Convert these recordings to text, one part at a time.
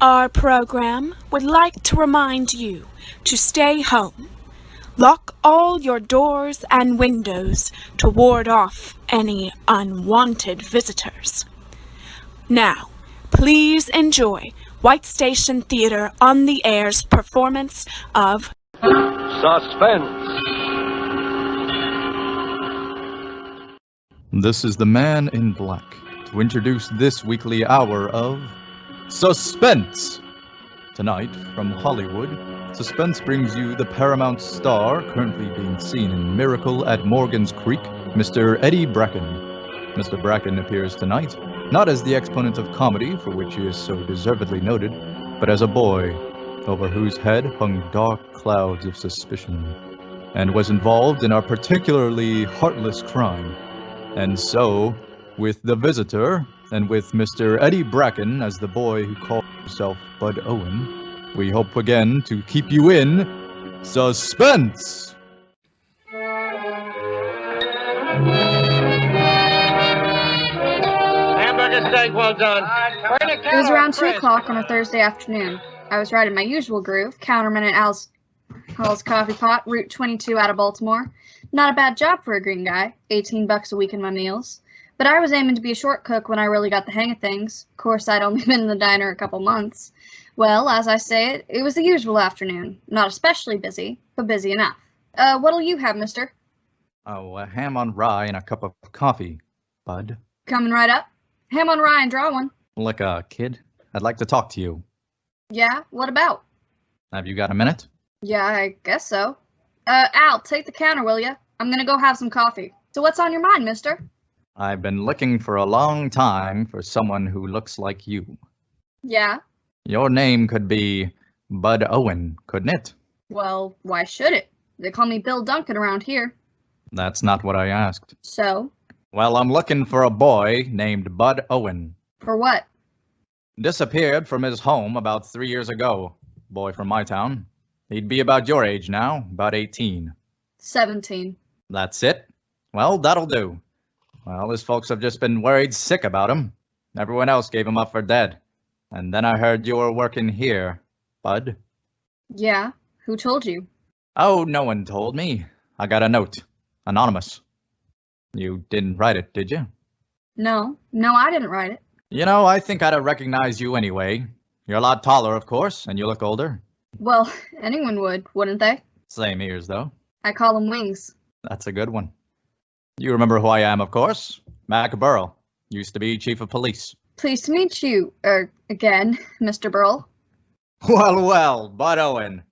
Our program would like to remind you to stay home. Lock all your doors and windows to ward off any unwanted visitors. Now, please enjoy White Station Theater on the Air's performance of Suspense. This is the Man in Black to introduce this weekly hour of Suspense. Tonight, from Hollywood, Suspense brings you the Paramount star currently being seen in Miracle at Morgan's Creek, Mr. Eddie Bracken. Mr. Bracken appears tonight, not as the exponent of comedy for which he is so deservedly noted, but as a boy over whose head hung dark clouds of suspicion, and was involved in a particularly heartless crime. And so, with The Visitor, and with Mr. Eddie Bracken as the boy who called himself Bud Owen, we hope again to keep you in suspense! Hamburger steak, well done. It was around 2 o'clock on a Thursday afternoon. I was right in my usual groove, counterman at Hal's Coffee Pot, Route 22 out of Baltimore. Not a bad job for a green guy, $18 a week in my meals. But I was aiming to be a short cook when I really got the hang of things. Of course, I'd only been in the diner a couple months. Well, as I say it was the usual afternoon. Not especially busy, but busy enough. What'll you have, mister? Oh, a ham on rye and a cup of coffee, Bud. Coming right up. Ham on rye and draw one. Look, kid, I'd like to talk to you. Yeah, what about? Have you got a minute? Yeah, I guess so. Al, take the counter, will ya? I'm gonna go have some coffee. So what's on your mind, mister? I've been looking for a long time for someone who looks like you. Yeah? Your name could be Bud Owen, couldn't it? Well, why should it? They call me Bill Duncan around here. That's not what I asked. So? Well, I'm looking for a boy named Bud Owen. For what? Disappeared from his home about 3 years ago. Boy from my town. He'd be about your age now, about 18. 17. That's it? Well, that'll do. Well, his folks have just been worried sick about him. Everyone else gave him up for dead. And then I heard you were working here, Bud. Yeah? Who told you? Oh, no one told me. I got a note. Anonymous. You didn't write it, did you? No, I didn't write it. You know, I think I'd have recognized you anyway. You're a lot taller, of course, and you look older. Well, anyone would, wouldn't they? Same ears, though. I call them wings. That's a good one. You remember who I am, of course. Mac Burrell. Used to be chief of police. Pleased to meet you, again, Mr. Burrell. Well, Bud Owen.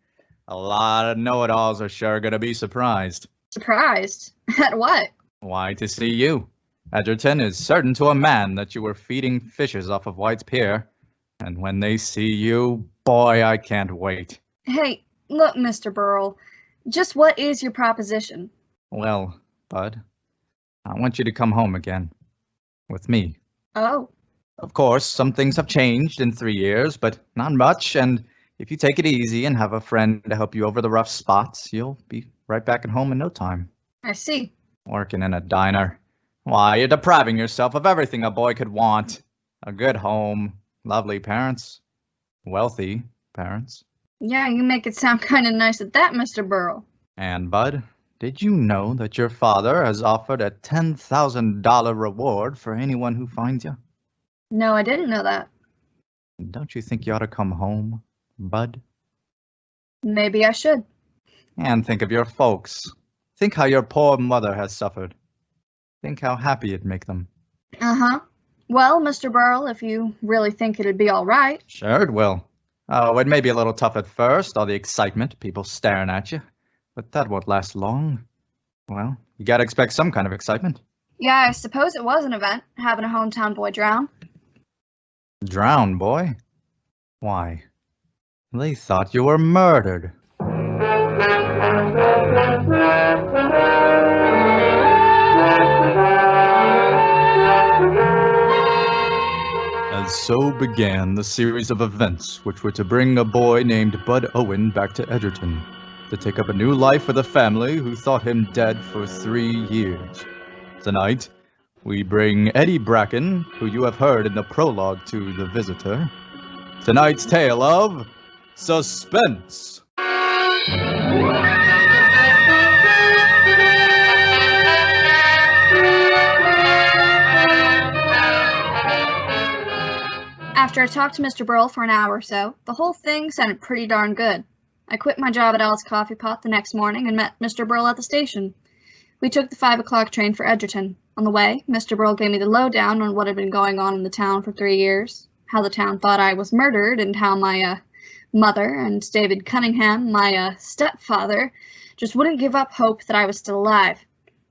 A lot of know-it-alls are sure gonna be surprised. Surprised? At what? Why, to see you. Edgerton is certain to a man that you were feeding fishes off of White's Pier. And when they see you, boy, I can't wait. Hey, look, Mr. Burrell. Just what is your proposition? Well, Bud, I want you to come home again. With me. Oh. Of course, some things have changed in 3 years, but not much, and if you take it easy and have a friend to help you over the rough spots, you'll be right back at home in no time. I see. Working in a diner. Why, you're depriving yourself of everything a boy could want. A good home, lovely parents, wealthy parents. Yeah, you make it sound kind of nice at that, Mr. Burrell. And, Bud, did you know that your father has offered a $10,000 reward for anyone who finds you? No, I didn't know that. Don't you think you ought to come home, Bud? Maybe I should. And think of your folks. Think how your poor mother has suffered. Think how happy it'd make them. Uh-huh. Well, Mr. Burrell, if you really think it'd be all right. Sure it will. Oh, it may be a little tough at first, all the excitement, people staring at you. But that won't last long. Well, you gotta expect some kind of excitement. Yeah, I suppose it was an event, having a hometown boy drown. Drown, boy? Why? They thought you were murdered. And so began the series of events which were to bring a boy named Bud Owen back to Edgerton, to take up a new life with a family who thought him dead for 3 years. Tonight, we bring Eddie Bracken, who you have heard in the prologue to The Visitor, tonight's tale of Suspense. After I talked to Mr. Burrell for an hour or so, the whole thing sounded pretty darn good. I quit my job at Al's Coffee Pot the next morning and met Mr. Burrell at the station. We took the 5 o'clock train for Edgerton. On the way, Mr. Burrell gave me the lowdown on what had been going on in the town for 3 years, how the town thought I was murdered, and how my mother and David Cunningham, my stepfather, just wouldn't give up hope that I was still alive.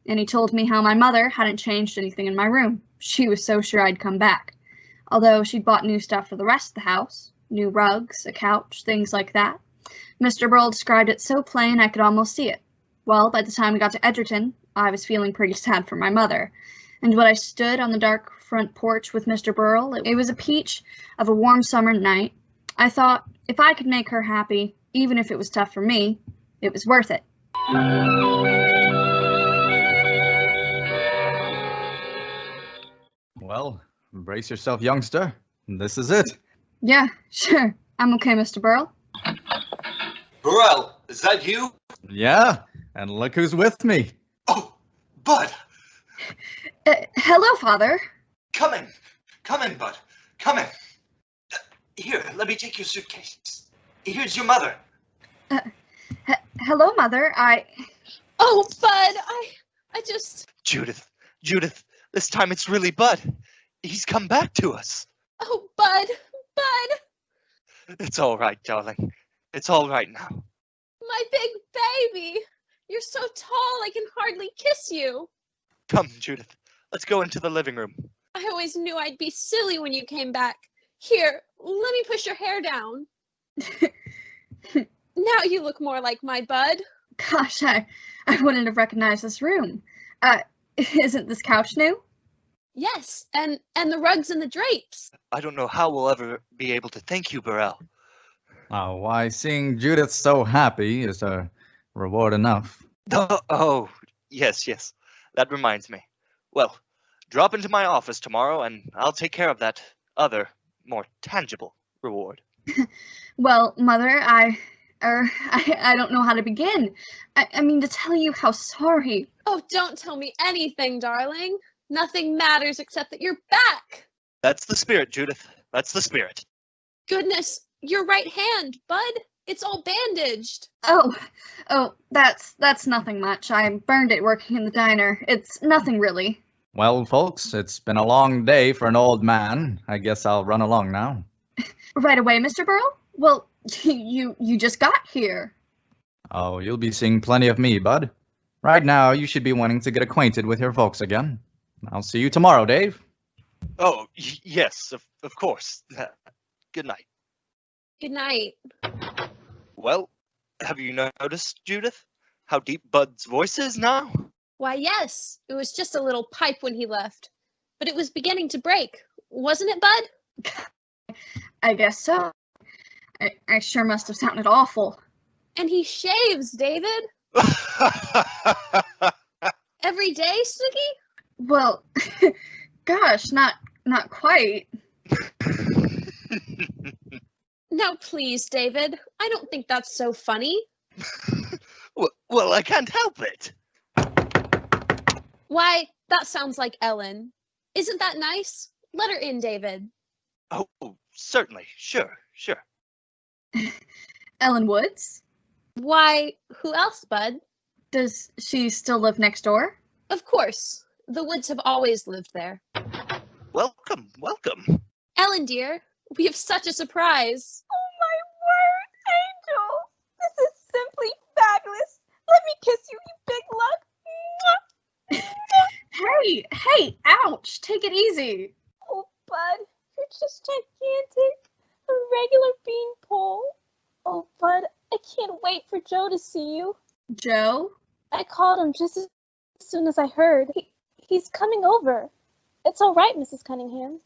And he told me how my mother hadn't changed anything in my room. She was so sure I'd come back. Although she'd bought new stuff for the rest of the house, new rugs, a couch, things like that. Mr. Burrell described it so plain I could almost see it. Well, by the time we got to Edgerton, I was feeling pretty sad for my mother. And when I stood on the dark front porch with Mr. Burrell, it was a peach of a warm summer night. I thought, if I could make her happy, even if it was tough for me, it was worth it. Well, brace yourself, youngster. This is it. Yeah, sure. I'm okay, Mr. Burrell. Burrell, is that you? Yeah, and look who's with me. Oh, Bud. Hello, Father. Come in, Bud. Come in. Here, let me take your suitcase. Here's your mother. Hello, Mother. Oh, Bud, I just... Judith, this time it's really Bud. He's come back to us. Oh, Bud. It's all right, darling. It's all right now. My big baby. You're so tall I can hardly kiss you. Come, Judith. Let's go into the living room. I always knew I'd be silly when you came back. Here, let me push your hair down. Now you look more like my Bud. Gosh, I wouldn't have recognized this room. Isn't this couch new? Yes, and the rugs and the drapes. I don't know how we'll ever be able to thank you, Burrell. Oh, why, seeing Judith so happy is a reward enough. Oh, yes. That reminds me. Well, drop into my office tomorrow and I'll take care of that other, more tangible reward. Well, Mother, I don't know how to begin. I mean, to tell you how sorry. Oh, don't tell me anything, darling. Nothing matters except that you're back. That's the spirit, Judith. That's the spirit. Goodness, your right hand, Bud. It's all bandaged. Oh, that's nothing much. I burned it working in the diner. It's nothing really. Well, folks, it's been a long day for an old man. I guess I'll run along now. Right away, Mr. Burrell? Well, you just got here. Oh, you'll be seeing plenty of me, Bud. Right now, you should be wanting to get acquainted with your folks again. I'll see you tomorrow, Dave. Oh, yes, of course. Good night. Good night. Well, have you noticed, Judith, how deep Bud's voice is now? Why, yes. It was just a little pipe when he left. But it was beginning to break. Wasn't it, Bud? I guess so. I sure must have sounded awful. And he shaves, David. Every day, Snooky? Well, gosh, not quite. Now, please, David. I don't think that's so funny. Well, I can't help it. Why, that sounds like Ellen. Isn't that nice? Let her in, David. Oh, certainly. Sure. Ellen Woods? Why, who else, Bud? Does she still live next door? Of course. The Woods have always lived there. Welcome. Ellen, dear, we have such a surprise. Oh my word, Angel! This is simply fabulous. Let me kiss you, you big lug. Hey, ouch! Take it easy. Oh, Bud, you're just gigantic. A regular beanpole. Oh, Bud, I can't wait for Joe to see you. Joe? I called him just as soon as I heard. He's coming over. It's all right, Mrs. Cunningham.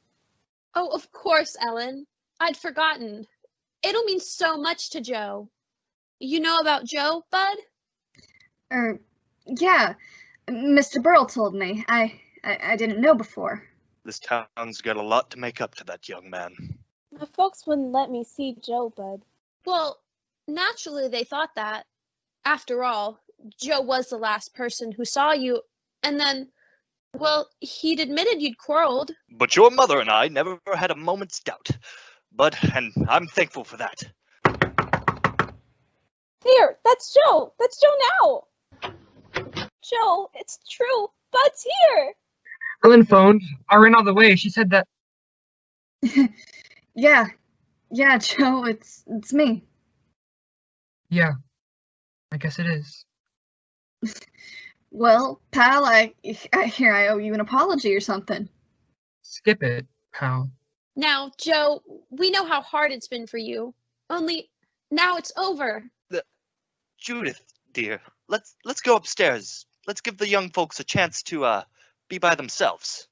Oh, of course, Ellen. I'd forgotten. It'll mean so much to Joe. You know about Joe, Bud? Yeah. Mr. Burrell told me. I didn't know before. This town's got a lot to make up to that young man. My folks wouldn't let me see Joe, Bud. Well, naturally they thought that. After all, Joe was the last person who saw you, and then, well, he'd admitted you'd quarreled. But your mother and I never had a moment's doubt. And I'm thankful for that. There, that's Joe. That's Joe now. Joe, it's true. Bud's here. Ellen phoned. I ran all the way. She said that. Yeah, Joe, it's me. Yeah, I guess it is. Well, pal, I owe you an apology or something. Skip it, pal. Now, Joe, we know how hard it's been for you. Only, now it's over. Judith, dear, let's go upstairs. Let's give the young folks a chance to be by themselves.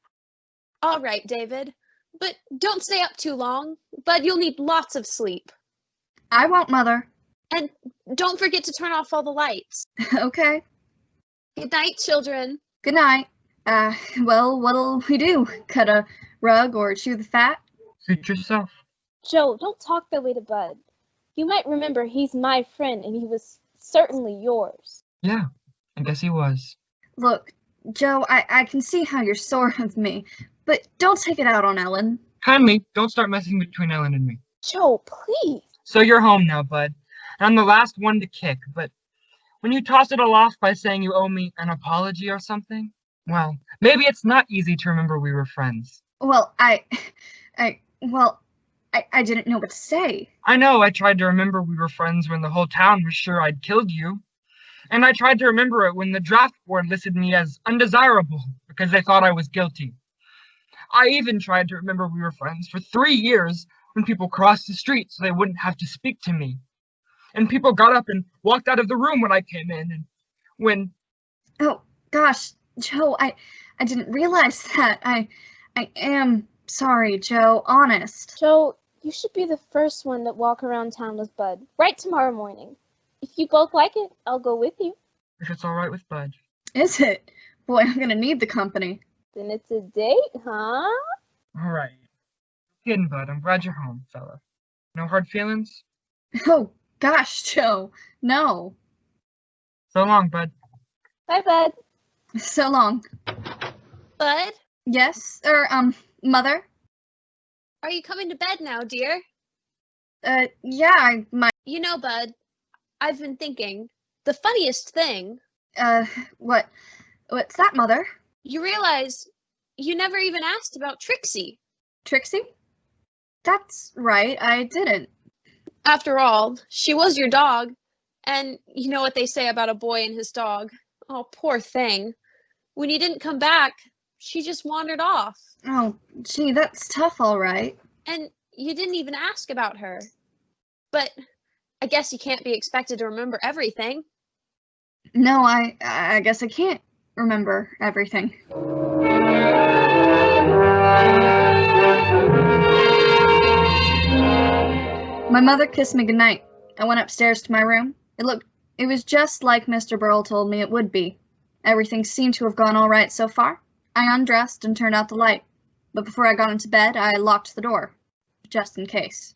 All right, David. But don't stay up too long. Bud, you'll need lots of sleep. I won't, Mother. And don't forget to turn off all the lights. Okay. Good night, children. Good night. Well, what'll we do? Cut a rug or chew the fat? Suit yourself. Joe, don't talk that way to Bud. You might remember he's my friend and he was certainly yours. Yeah, I guess he was. Look, Joe, I can see how you're sore with me, but don't take it out on Ellen. Kindly, don't start messing between Ellen and me. Joe, please. So you're home now, Bud. And I'm the last one to kick, but when you toss it all off by saying you owe me an apology or something, well, maybe it's not easy to remember we were friends. Well, I didn't know what to say. I know I tried to remember we were friends when the whole town was sure I'd killed you. And I tried to remember it when the draft board listed me as undesirable because they thought I was guilty. I even tried to remember we were friends for 3 years when people crossed the street so they wouldn't have to speak to me. And people got up and walked out of the room when I came in, and when... Oh, gosh, Joe, I didn't realize that. I am sorry, Joe, honest. Joe, you should be the first one to walk around town with Bud, right tomorrow morning. If you both like it, I'll go with you. If it's all right with Bud. Is it? Boy, I'm gonna need the company. Then it's a date, huh? All right. Kidding, Bud. I'm glad you're home, fella. No hard feelings? Oh, gosh, Joe, no. So long, Bud. Bye, Bud. So long. Bud, Yes, Mother? are you coming to bed now, dear? Yeah, I might. You know, Bud, I've been thinking, the funniest thing, What's that, Mother? you realize you never even asked about Trixie. Trixie? That's right, I didn't. After all, she was your dog. And you know what they say about a boy and his dog. Oh, poor thing. When you didn't come back, she just wandered off. Oh, gee, that's tough, all right. And you didn't even ask about her. But I guess you can't be expected to remember everything. No, I guess I can't remember everything. My mother kissed me goodnight. I went upstairs to my room. It was just like Mr. Burrell told me it would be. Everything seemed to have gone all right so far. I undressed and turned out the light. But before I got into bed, I locked the door, just in case.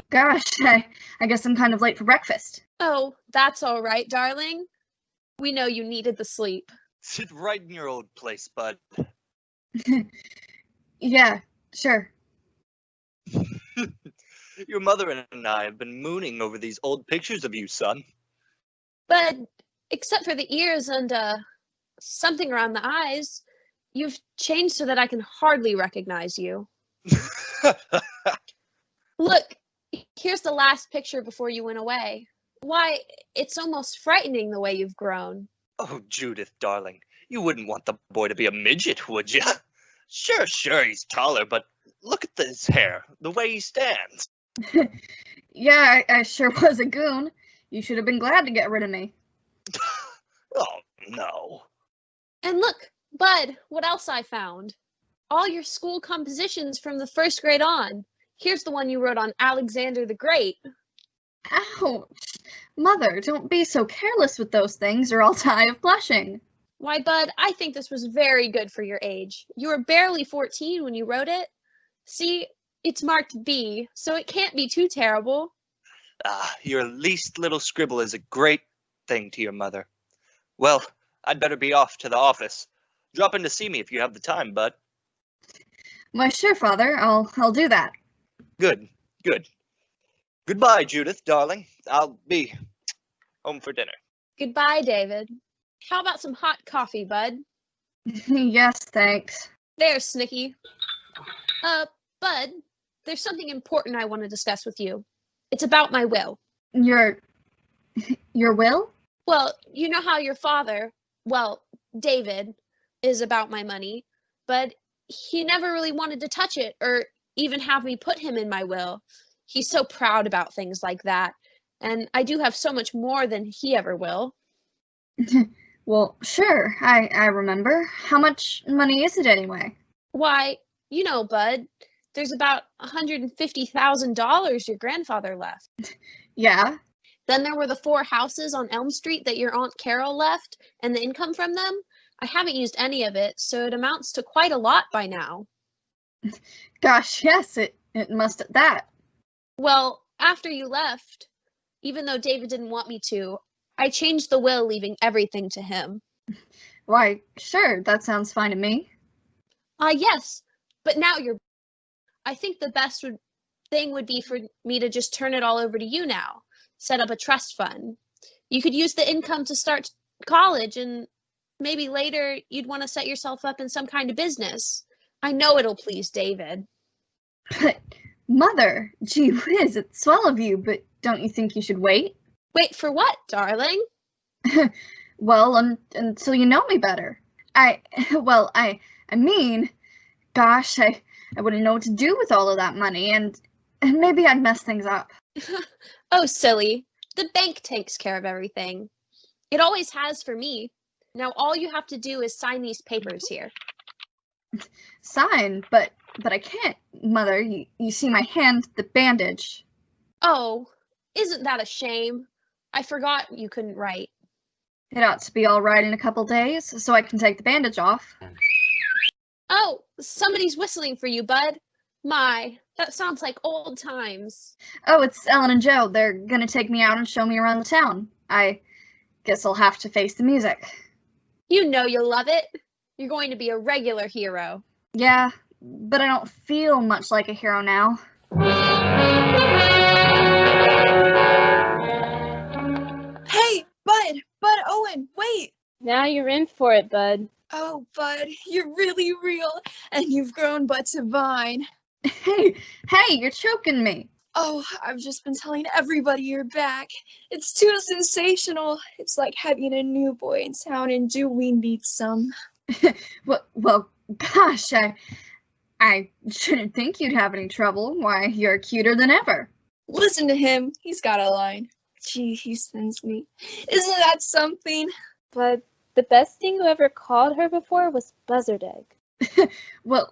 Gosh, I guess I'm kind of late for breakfast. Oh, that's all right, darling. We know you needed the sleep. Sit right in your old place, Bud. Yeah, sure. Your mother and I have been mooning over these old pictures of you, son. But except for the ears and something around the eyes, you've changed so that I can hardly recognize you. Look, here's the last picture before you went away. Why, it's almost frightening the way you've grown. Oh, Judith, darling, you wouldn't want the boy to be a midget, would you? Sure, he's taller, but look at his hair, the way he stands. Yeah, I sure was a goon. You should have been glad to get rid of me. Oh, no. And look, Bud, what else I found? All your school compositions from the first grade on. Here's the one you wrote on Alexander the Great. Ouch! Mother, don't be so careless with those things or I'll die of blushing. Why, Bud, I think this was very good for your age. You were barely 14 when you wrote it. See, it's marked B, so it can't be too terrible. Your least little scribble is a great thing to your mother. Well, I'd better be off to the office. Drop in to see me if you have the time, Bud. Why, sure, Father, I'll do that. Good. Goodbye, Judith, darling. I'll be home for dinner. Goodbye, David. How about some hot coffee, Bud? Yes, thanks. There's Snicky. Bud, there's something important I want to discuss with you. It's about my will. Your will? Well, you know how your father, well, David, is about my money, but he never really wanted to touch it or even have me put him in my will. He's so proud about things like that, and I do have so much more than he ever will. Well, sure, I remember. How much money is it anyway? Why, you know, Bud, there's about $150,000 your grandfather left. Yeah? Then there were the 4 houses on Elm Street that your Aunt Carol left, and the income from them. I haven't used any of it, so it amounts to quite a lot by now. Gosh, yes, it must at that. Well, after you left, even though David didn't want me to, I changed the will, leaving everything to him. Why, sure, that sounds fine to me. Yes, but now I think the best thing would be for me to just turn it all over to you now. Set up a trust fund. You could use the income to start college, and maybe later you'd want to set yourself up in some kind of business. I know it'll please David. But, Mother, gee whiz, it's swell of you, but don't you think you should wait? Wait for what, darling? Well, until you know me better. I mean, gosh, I wouldn't know what to do with all of that money, and maybe I'd mess things up. Oh, silly. The bank takes care of everything. It always has for me. Now all you have to do is sign these papers here. Sign? But I can't, Mother. You see my hand, the bandage. Oh, isn't that a shame? I forgot you couldn't write. It ought to be all right in a couple days, so I can take the bandage off. Oh, somebody's whistling for you, Bud. My, that sounds like old times. Oh, it's Ellen and Joe. They're gonna take me out and show me around the town. I guess I'll have to face the music. You know you'll love it. You're going to be a regular hero. Yeah, but I don't feel much like a hero now. Hey, Bud Owen, wait! Now you're in for it, Bud. Oh, Bud, you're really real, and you've grown Bud's a vine. Hey, you're choking me. Oh, I've just been telling everybody you're back. It's too sensational. It's like having a new boy in town, and do we need some? Well, gosh, I shouldn't think you'd have any trouble. Why, you're cuter than ever. Listen to him. He's got a line. Gee, he sends me. Isn't that something? But the best thing you ever called her before was buzzard egg. Well,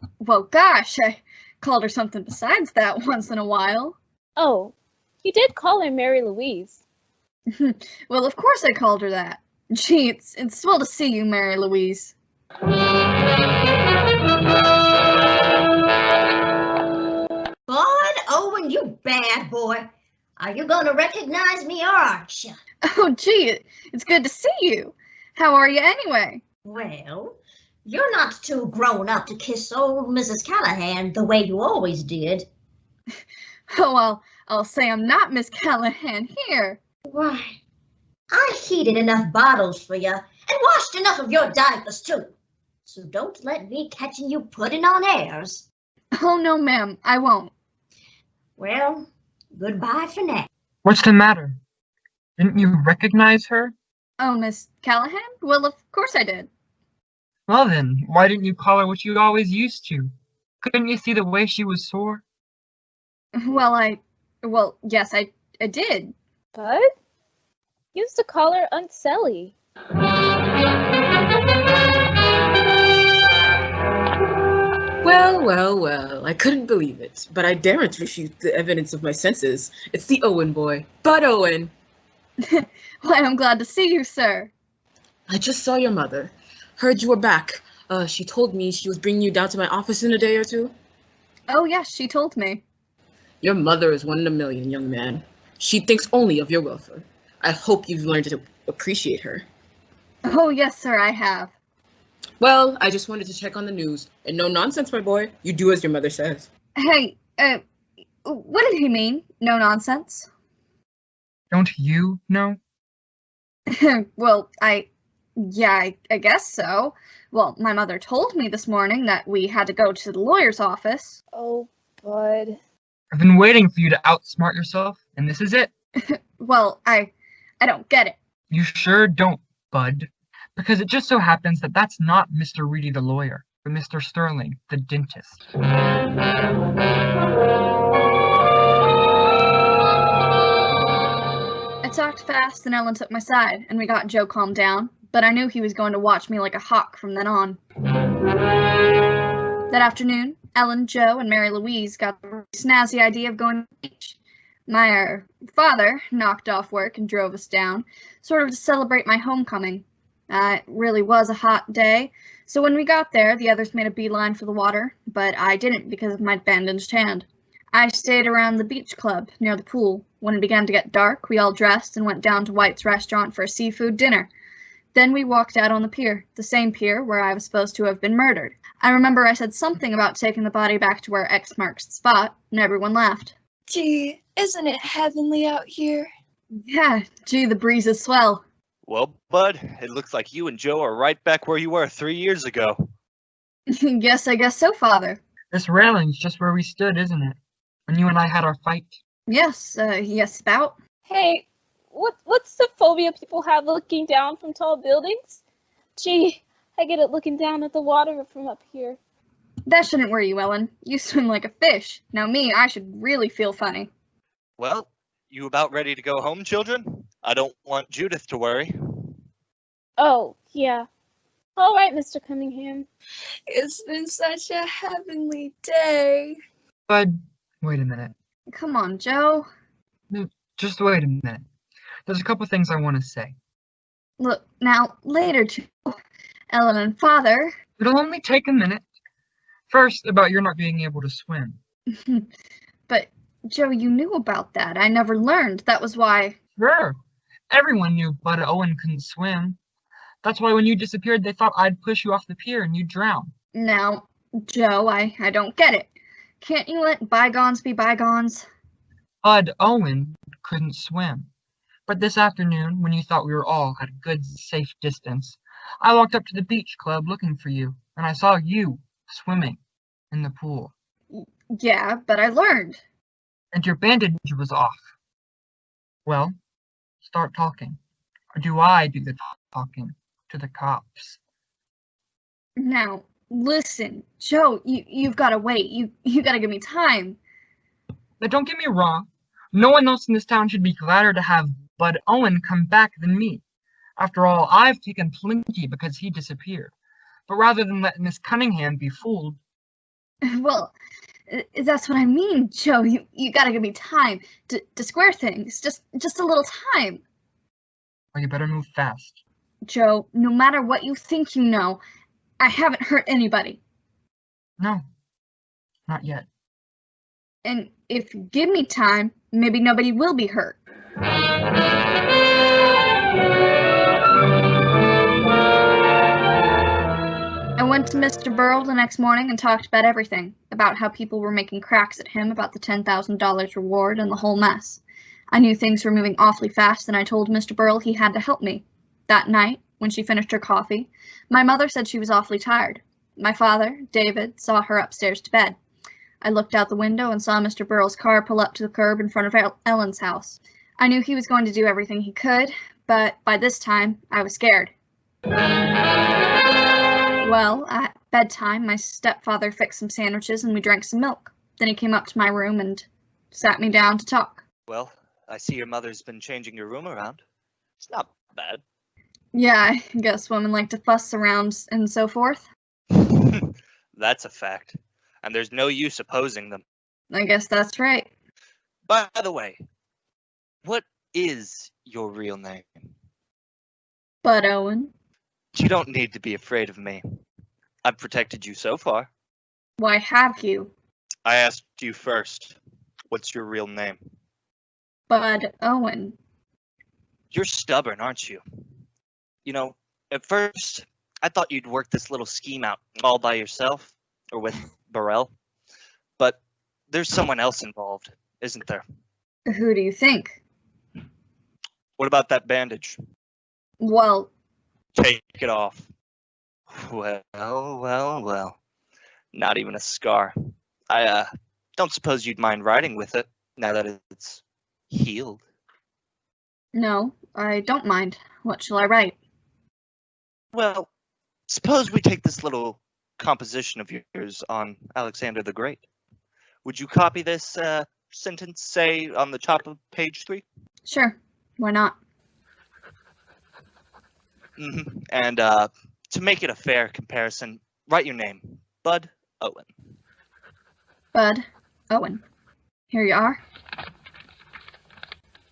gosh, I called her something besides that once in a while. Oh, you did call her Mary Louise. Well, of course I called her that. Gee, it's swell to see you, Mary Louise. Bud Owen, you bad boy. Are you gonna recognize me or aren't you? Oh, gee, it's good to see you. How are you anyway? Well, you're not too grown up to kiss old Mrs. Callahan the way you always did. Oh, I'll say I'm not Miss Callahan here. Why, I heated enough bottles for you and washed enough of your diapers too. So don't let me catching you putting on airs. Oh, no, ma'am, I won't. Well, goodbye for now. What's the matter? Didn't you recognize her? Oh, Miss Callahan? Well, of course I did. Well then, why didn't you call her what you always used to? Couldn't you see the way she was sore? Well, yes, I did. Bud? You used to call her Aunt Sally. Well, I couldn't believe it, but I daren't refute the evidence of my senses. It's the Owen boy, Bud Owen. Why, I'm glad to see you, sir. I just saw your mother. Heard you were back. She told me she was bringing you down to my office in a day or two. Oh, yes, she told me. Your mother is one in a million, young man. She thinks only of your welfare. I hope you've learned to appreciate her. Oh, yes, sir, I have. Well, I just wanted to check on the news. And no nonsense, my boy. You do as your mother says. Hey, what did he mean? No nonsense? Don't you know? Well, I guess so. Well, my mother told me this morning that we had to go to the lawyer's office. Oh, Bud. I've been waiting for you to outsmart yourself, and this is it. Well, I don't get it. You sure don't, Bud. Because it just so happens that that's not Mr. Reedy the lawyer, but Mr. Sterling, the dentist. I talked fast and Ellen took my side, and we got Joe calmed down, but I knew he was going to watch me like a hawk from then on. That afternoon, Ellen, Joe, and Mary Louise got the snazzy idea of going to the beach. My father knocked off work and drove us down, sort of to celebrate my homecoming. It really was a hot day, so when we got there, the others made a beeline for the water, but I didn't because of my bandaged hand. I stayed around the beach club near the pool. When it began to get dark, we all dressed and went down to White's restaurant for a seafood dinner. Then we walked out on the pier, the same pier where I was supposed to have been murdered. I remember I said something about taking the body back to where X marks the spot, and everyone laughed. Gee, isn't it heavenly out here? Yeah, gee, the breeze is swell. Well, Bud, it looks like you and Joe are right back where you were 3 years ago. Yes, I guess so, Father. This railing's just where we stood, isn't it? When you and I had our fight. Yes, yes, about. Hey, what's the phobia people have looking down from tall buildings? Gee, I get it looking down at the water from up here. That shouldn't worry you, Ellen. You swim like a fish. Now me, I should really feel funny. Well, you about ready to go home, children? I don't want Judith to worry. Oh, yeah. All right, Mr. Cunningham. It's been such a heavenly day. Bud, wait a minute. Come on, Joe. Just wait a minute. There's a couple things I want to say. Look, now, later, Joe. Ellen and Father. It'll only take a minute. First, about your not being able to swim. But, Joe, you knew about that. I never learned. That was why. Sure. Everyone knew Bud Owen couldn't swim. That's why when you disappeared, they thought I'd push you off the pier and you'd drown. Now, Joe, I don't get it. Can't you let bygones be bygones? Bud Owen couldn't swim. But this afternoon, when you thought we were all at a good, safe distance, I walked up to the beach club looking for you, and I saw you swimming in the pool. Yeah, but I learned. And your bandage was off. Well, start talking. Or do I do the talking to the cops? Now, listen, Joe, you've got to wait. You got to give me time. But don't get me wrong. No one else in this town should be gladder to have Bud Owen come back than me. After all, I've taken plenty because he disappeared. But rather than let Miss Cunningham be fooled. Well, that's what I mean, Joe. You got to give me time to square things. Just a little time. Well, you better move fast. Joe, no matter what you think you know, I haven't hurt anybody. No, not yet. And if you give me time, maybe nobody will be hurt. I went to Mr. Burrell the next morning and talked about everything, about how people were making cracks at him about the $10,000 reward and the whole mess. I knew things were moving awfully fast, and I told Mr. Burrell he had to help me. That night, when she finished her coffee, my mother said she was awfully tired. My father, David, saw her upstairs to bed. I looked out the window and saw Mr. Burrell's car pull up to the curb in front of Ellen's house. I knew he was going to do everything he could, but by this time, I was scared. Well, at bedtime, my stepfather fixed some sandwiches and we drank some milk. Then he came up to my room and sat me down to talk. Well, I see your mother's been changing your room around. It's not bad. Yeah, I guess women like to fuss around and so forth. That's a fact. And there's no use opposing them. I guess that's right. By the way, what is your real name? Bud Owen. You don't need to be afraid of me. I've protected you so far. Why have you? I asked you first. What's your real name? Bud Owen. You're stubborn, aren't you? You know, at first, I thought you'd work this little scheme out all by yourself, or with Burrell. But there's someone else involved, isn't there? Who do you think? What about that bandage? Well, Take it off. Well. Not even a scar. I don't suppose you'd mind riding with it, now that it's healed. no, I don't mind. What shall I write? Well, suppose we take this little composition of yours on Alexander the Great. Would you copy this sentence, say, on the top of page 3? Sure, why not? And to make it a fair comparison, write your name, Bud Owen. Bud Owen. Here you are.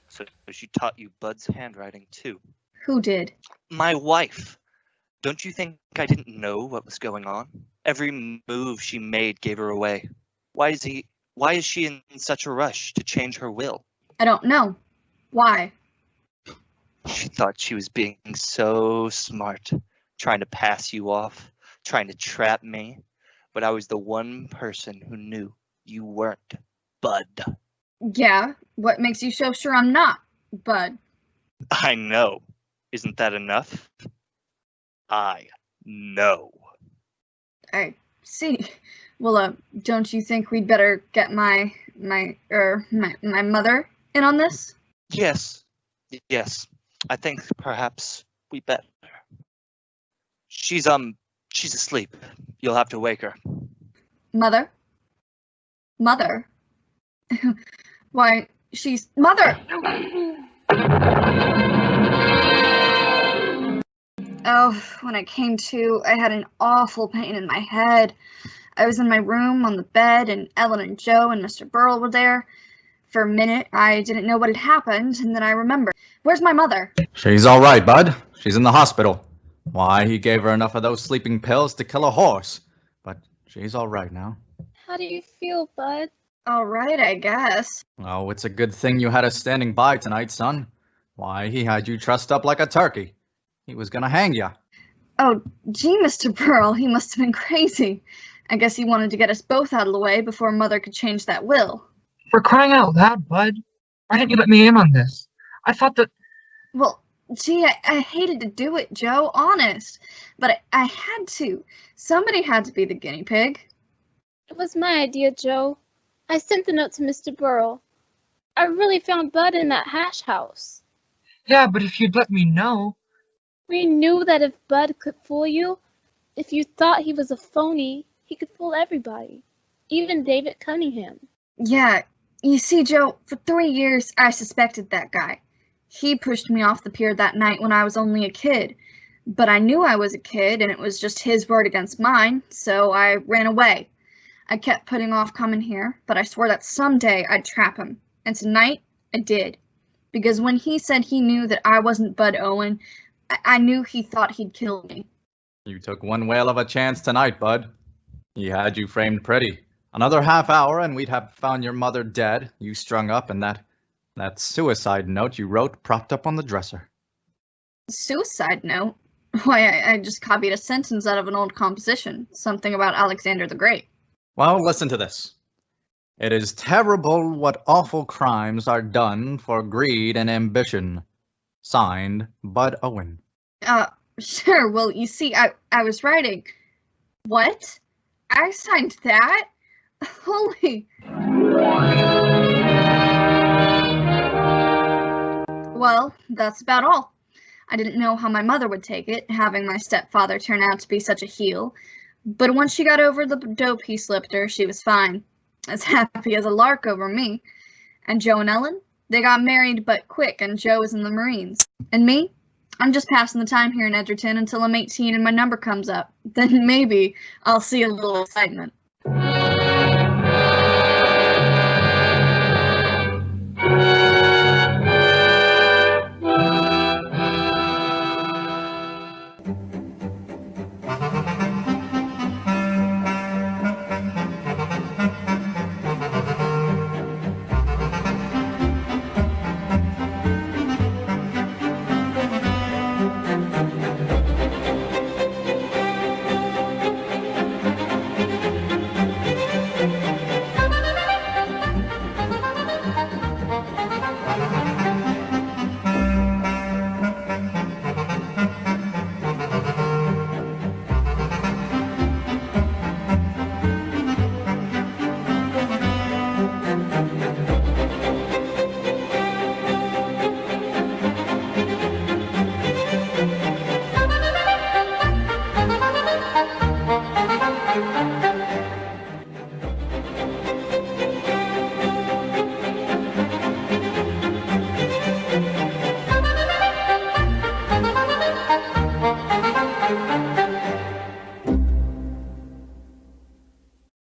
So she taught you Bud's handwriting too. Who did? My wife. Don't you think I didn't know what was going on? Every move she made gave her away. Why is she in such a rush to change her will? I don't know. Why? She thought she was being so smart, trying to pass you off, trying to trap me. But I was the one person who knew you weren't Bud. Yeah, what makes you so sure I'm not, Bud? I know. Isn't that enough? I know. I see. Well, don't you think we'd better get my mother in on this? Yes. I think perhaps we better. She's asleep. You'll have to wake her. Mother? Mother? Why, she's... Mother! Oh, when I came to, I had an awful pain in my head. I was in my room on the bed, and Ellen and Joe and Mr. Burrell were there. For a minute, I didn't know what had happened, and then I remembered. Where's my mother? She's all right, Bud. She's in the hospital. Why, he gave her enough of those sleeping pills to kill a horse. But she's all right now. How do you feel, Bud? All right, I guess. Oh, it's a good thing you had us standing by tonight, son. Why, he had you trussed up like a turkey. He was gonna hang ya. Oh, gee, Mr. Burrell, he must have been crazy. I guess he wanted to get us both out of the way before Mother could change that will. For crying out loud, Bud. Why didn't you let me in on this? I thought that... Well, gee, I hated to do it, Joe, honest. But I had to. Somebody had to be the guinea pig. It was my idea, Joe. I sent the note to Mr. Burrell. I really found Bud in that hash house. Yeah, but if you'd let me know... We knew that if Bud could fool you, if you thought he was a phony, he could fool everybody. Even David Cunningham. Yeah, you see, Joe, for 3 years I suspected that guy. He pushed me off the pier that night when I was only a kid. But I knew I was a kid, and it was just his word against mine, so I ran away. I kept putting off coming here, but I swore that someday I'd trap him. And tonight, I did. Because when he said he knew that I wasn't Bud Owen, I knew he thought he'd kill me. You took one whale of a chance tonight, Bud. He had you framed pretty. Another half hour and we'd have found your mother dead, you strung up, and that suicide note you wrote propped up on the dresser. Suicide note? Why, I just copied a sentence out of an old composition. Something about Alexander the Great. Well, listen to this. It is terrible what awful crimes are done for greed and ambition. Signed, Bud Owen. Sure. Well, you see, I was writing. What? I signed that? Holy. Well, that's about all. I didn't know how my mother would take it, having my stepfather turn out to be such a heel. But once she got over the dope he slipped her, she was fine. As happy as a lark over me. And Joe and Ellen? They got married but quick, and Joe is in the Marines. And me? I'm just passing the time here in Edgerton until I'm 18 and my number comes up. Then maybe I'll see a little excitement.